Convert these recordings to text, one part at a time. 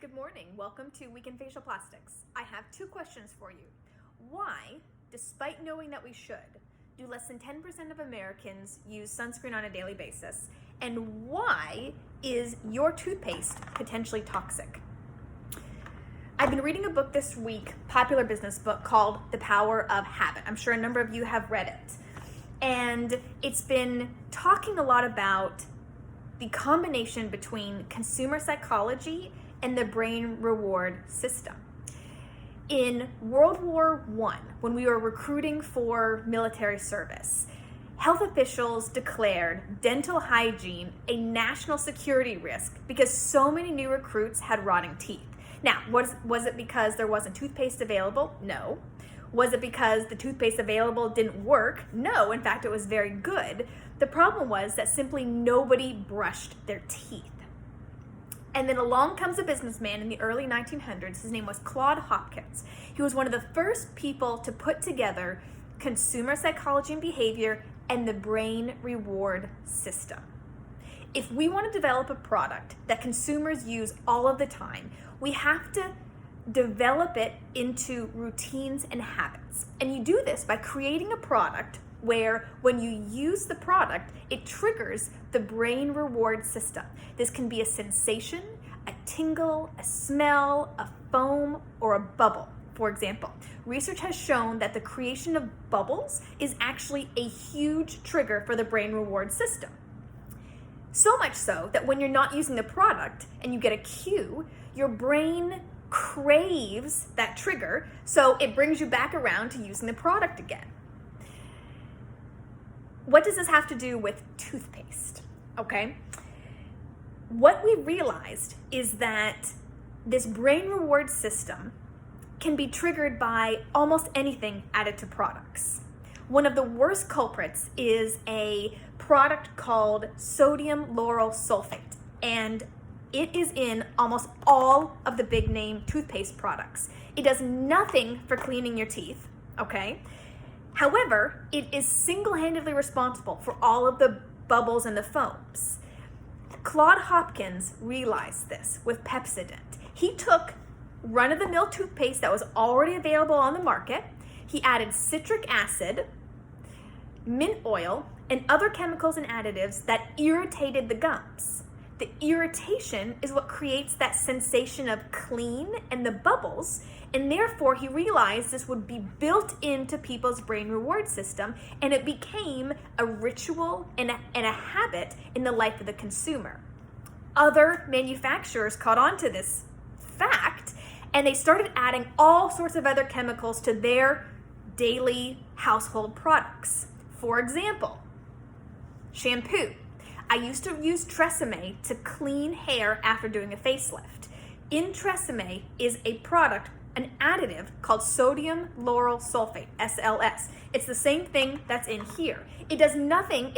Good morning. Welcome to Weekend Facial Plastics. I have two questions for you. Why, despite knowing that we should, do less than 10% of Americans use sunscreen on a daily basis? And why is your toothpaste potentially toxic? I've been reading a book this week, popular business book called The Power of Habit. I'm sure a number of you have read it. And it's been talking a lot about the combination between consumer psychology and the brain reward system. In World War I, when we were recruiting for military service, health officials declared dental hygiene a national security risk because so many new recruits had rotting teeth. Now, was it because there wasn't toothpaste available? No. Was it because the toothpaste available didn't work? No, in fact, it was very good. The problem was that simply nobody brushed their teeth. And then along comes a businessman in the early 1900s. His name was Claude Hopkins. He was one of the first people to put together consumer psychology and behavior and the brain reward system. If we want to develop a product that consumers use all of the time, we have to develop it into routines and habits. And you do this by creating a product where when you use the product, it triggers the brain reward system. This can be a sensation, a tingle, a smell, a foam, or a bubble. For example, research has shown that the creation of bubbles is actually a huge trigger for the brain reward system. So much so that when you're not using the product and you get a cue, your brain craves that trigger, so it brings you back around to using the product again. What does this have to do with toothpaste? Okay. What we realized is that this brain reward system can be triggered by almost anything added to products. One of the worst culprits is a product called sodium lauryl sulfate, and it is in almost all of the big name toothpaste products. It does nothing for cleaning your teeth, okay? However, it is single-handedly responsible for all of the bubbles and the foams. Claude Hopkins realized this with Pepsodent. He took run-of-the-mill toothpaste that was already available on the market. He added citric acid, mint oil, and other chemicals and additives that irritated the gums. The irritation is what creates that sensation of clean and the bubbles, and therefore he realized this would be built into people's brain reward system, and it became a ritual and a habit in the life of the consumer. Other manufacturers caught on to this fact, and they started adding all sorts of other chemicals to their daily household products. For example, shampoo. I used to use Tresemme to clean hair after doing a facelift. In Tresemme is a product, an additive called sodium lauryl sulfate, SLS. It's the same thing that's in here. It has nothing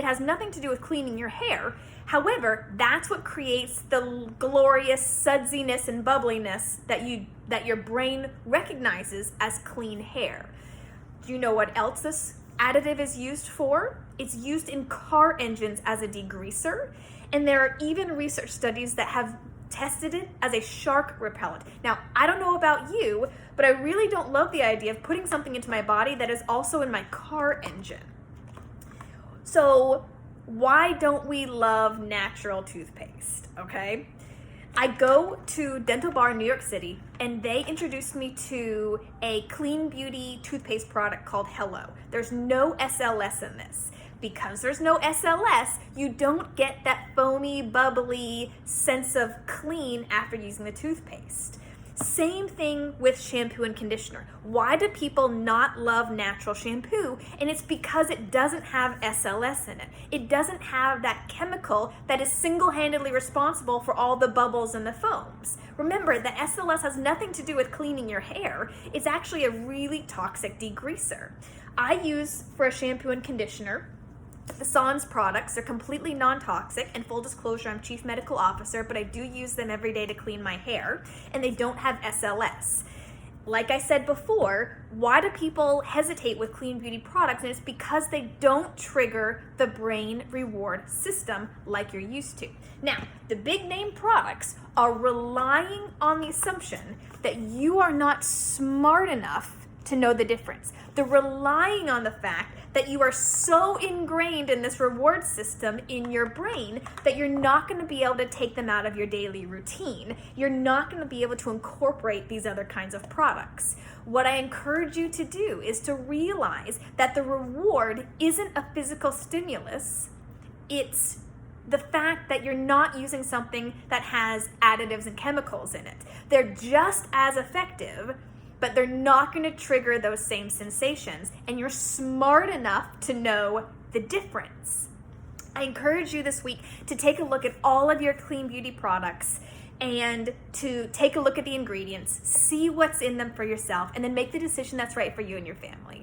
to do with cleaning your hair. However, that's what creates the glorious sudsiness and bubbliness that your brain recognizes as clean hair. Do you know what else this additive is used for? It's used in car engines as a degreaser, and there are even research studies that have tested it as a shark repellent. Now, I don't know about you, but I really don't love the idea of putting something into my body that is also in my car engine. So why don't we love natural toothpaste, okay? I go to Dental Bar in New York City, and they introduced me to a clean beauty toothpaste product called Hello. There's no SLS in this. Because there's no SLS, you don't get that foamy, bubbly sense of clean after using the toothpaste. Same thing with shampoo and conditioner. Why do people not love natural shampoo? And it's because it doesn't have SLS in it. It doesn't have that chemical that is single-handedly responsible for all the bubbles and the foams. Remember, the SLS has nothing to do with cleaning your hair. It's actually a really toxic degreaser. I use, for a shampoo and conditioner, the Sans products. They're completely non-toxic, and full disclosure, I'm chief medical officer, but I do use them every day to clean my hair, and they don't have SLS. like I said before, why do people hesitate with clean beauty products? And it's because they don't trigger the brain reward system like you're used to. Now, the big name products are relying on the assumption that you are not smart enough to know the difference. They're relying on the fact that you are so ingrained in this reward system in your brain that you're not going to be able to take them out of your daily routine. You're not going to be able to incorporate these other kinds of products. What I encourage you to do is to realize that the reward isn't a physical stimulus. It's the fact that you're not using something that has additives and chemicals in it. They're just as effective, but they're not going to trigger those same sensations, and you're smart enough to know the difference. I encourage you this week to take a look at all of your clean beauty products and to take a look at the ingredients, see what's in them for yourself, and then make the decision that's right for you and your family.